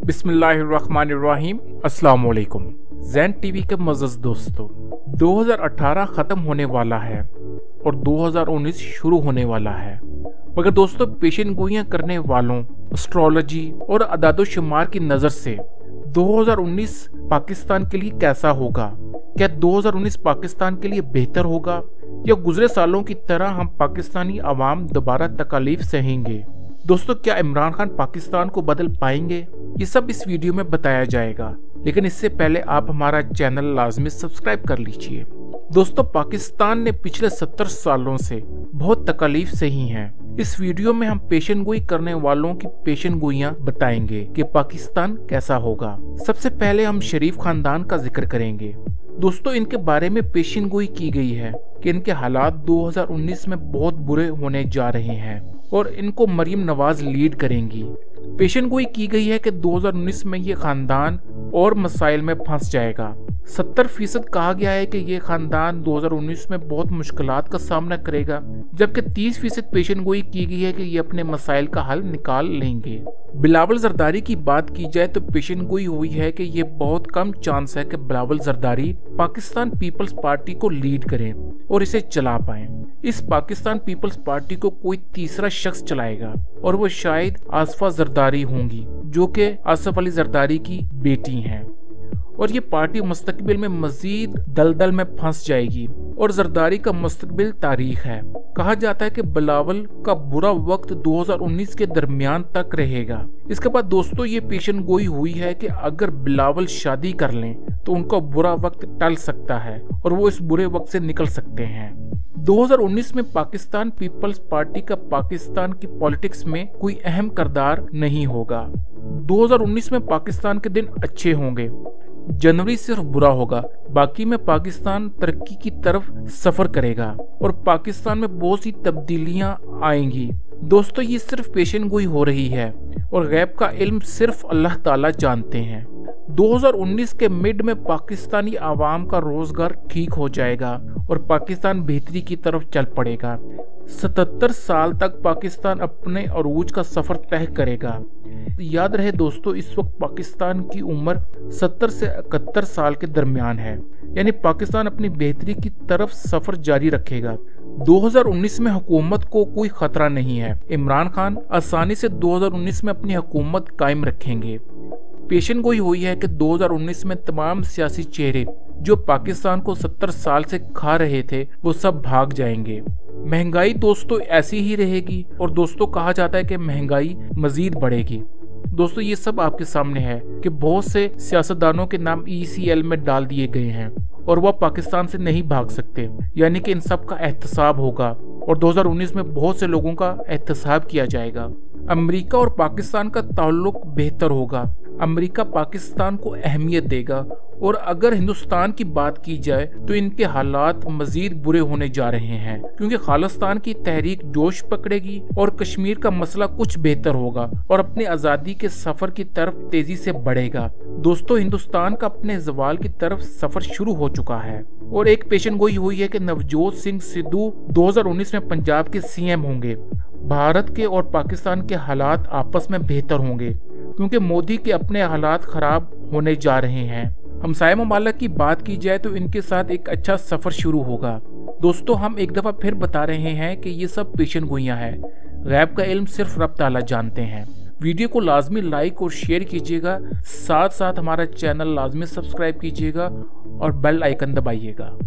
बिस्मिल्लाहिर्रहमानिर्रहीम। अस्सलाम वालेकुम। ज़ैन टीवी के मज़ज़ दोस्तों, 2018 ख़त्म होने वाला है और 2019 शुरू होने वाला है। मगर दोस्तों, पेशन गोइयाँ करने वालों, एस्ट्रोलॉजी और अदाद-ओ-शुमार की नज़र से 2019 पाकिस्तान के लिए कैसा होगा? क्या 2019 पाकिस्तान के लिए बेहतर होगा या गुज़रे सालों की तरह हम पाकिस्तानी अवाम दोबारा तकलीफ सहेंगे? दोस्तों, क्या इमरान खान पाकिस्तान को बदल पाएंगे? ये सब इस वीडियो में बताया जाएगा, लेकिन इससे पहले आप हमारा चैनल लाजमी सब्सक्राइब कर लीजिए। दोस्तों, पाकिस्तान ने पिछले 70 सालों से बहुत तकलीफ सही हैं। इस वीडियो में हम पेशन गोई करने वालों की पेशन गोइयां बताएंगे कि पाकिस्तान कैसा होगा। सबसे पहले हम शरीफ खानदान का जिक्र करेंगे। दोस्तों, इनके बारे में पेशन गोई की गई है कि इनके हालात 2019 में बहुत बुरे होने जा रहे हैं और इनको मरीम नवाज लीड करेंगी। पेशन गोई की गई है कि 2019 में ये खानदान और मसाइल में फंस जाएगा। 70% कहा गया है कि ये खानदान 2019 में बहुत मुश्किलात का सामना करेगा, जबकि 30% पेशन गोई की गई है कि ये अपने मसाइल का हल निकाल लेंगे। बिलावल जरदारी की बात की जाए तो पेशन गोई हुई है कि ये बहुत कम चांस है कि बिलावल जरदारी पाकिस्तान पीपल्स पार्टी को लीड करें और इसे चला पाए। इस पाकिस्तान पीपल्स पार्टी को कोई तीसरा शख्स चलाएगा और वो शायद आसफा जरदारी होंगी, जो कि आसफ अली जरदारी की बेटी हैं, और ये पार्टी मुस्तकबिल में मजीद दलदल में फंस जाएगी और जरदारी का मुस्तकबिल तारीख है। कहा जाता है कि बिलावल का बुरा वक्त 2019 के दरमियान तक रहेगा। इसके बाद दोस्तों, ये पेशन गोई हुई है कि अगर बिलावल शादी कर लें तो उनका बुरा वक्त टल सकता है और वो इस बुरे वक्त से निकल सकते हैं। 2019 में पाकिस्तान पीपल्स पार्टी का पाकिस्तान की पॉलिटिक्स में कोई अहम किरदार नहीं होगा। 2019 में पाकिस्तान के दिन अच्छे होंगे, जनवरी सिर्फ बुरा होगा, बाकी में पाकिस्तान तरक्की की तरफ सफर करेगा और पाकिस्तान में बहुत सी तब्दीलियां आएंगी। दोस्तों, ये सिर्फ पेशन गोई हो रही है और गैब का इल्म सिर्फ अल्लाह ताला जानते हैं। 2019 के मिड में पाकिस्तानी आवाम का रोजगार ठीक हो जाएगा और पाकिस्तान बेहतरी की तरफ चल पड़ेगा। 77 साल तक पाकिस्तान अपने अरूज का सफर तय करेगा। याद रहे दोस्तों, इस वक्त पाकिस्तान की उम्र 70 से 71 साल के दरमियान है, यानी पाकिस्तान अपनी बेहतरी की तरफ सफर जारी रखेगा। 2019 में हुकूमत को कोई खतरा नहीं है। इमरान खान आसानी से 2019 में अपनी हुकूमत कायम रखेंगे। पेशन गोई हुई है कि 2019 में तमाम सियासी चेहरे जो पाकिस्तान को 70 साल से खा रहे थे वो सब भाग जाएंगे। महंगाई दोस्तों ऐसी ही रहेगी और दोस्तों कहा जाता है कि महंगाई मजीद बढ़ेगी। दोस्तों, ये सब आपके सामने है कि बहुत से सियासतदानों के नाम ECL में डाल दिए गए हैं और वह पाकिस्तान से नहीं भाग सकते, यानी कि इन सब का एहतसाब होगा और 2019 में बहुत से लोगों का एहतसाब किया जाएगा। अमेरिका और पाकिस्तान का ताल्लुक बेहतर होगा। अमेरिका पाकिस्तान को अहमियत देगा और अगर हिंदुस्तान की बात की जाए तो इनके हालात मजीद बुरे होने जा रहे हैं, क्योंकि खालिस्तान की तहरीक जोश पकड़ेगी और कश्मीर का मसला कुछ बेहतर होगा और अपने आज़ादी के सफर की तरफ तेजी से बढ़ेगा। दोस्तों, हिंदुस्तान का अपने जवाल की तरफ सफर शुरू हो चुका है और एक पेशन गोई हुई है कि नवजोत सिंह सिद्धू 2019 में पंजाब के CM होंगे। भारत के और पाकिस्तान के हालात आपस में बेहतर होंगे क्योंकि मोदी के अपने हालात खराब होने जा रहे हैं। हमसाया ममालिक की बात की जाए तो इनके साथ एक अच्छा सफर शुरू होगा। दोस्तों, हम एक दफा फिर बता रहे हैं कि ये सब पेशन गोइयां हैं। गैब का इल्म सिर्फ रब ताला जानते हैं। वीडियो को लाजमी लाइक और शेयर कीजिएगा, साथ साथ हमारा चैनल लाजमी सब्सक्राइब कीजिएगा और बेल आइकन दबाइएगा।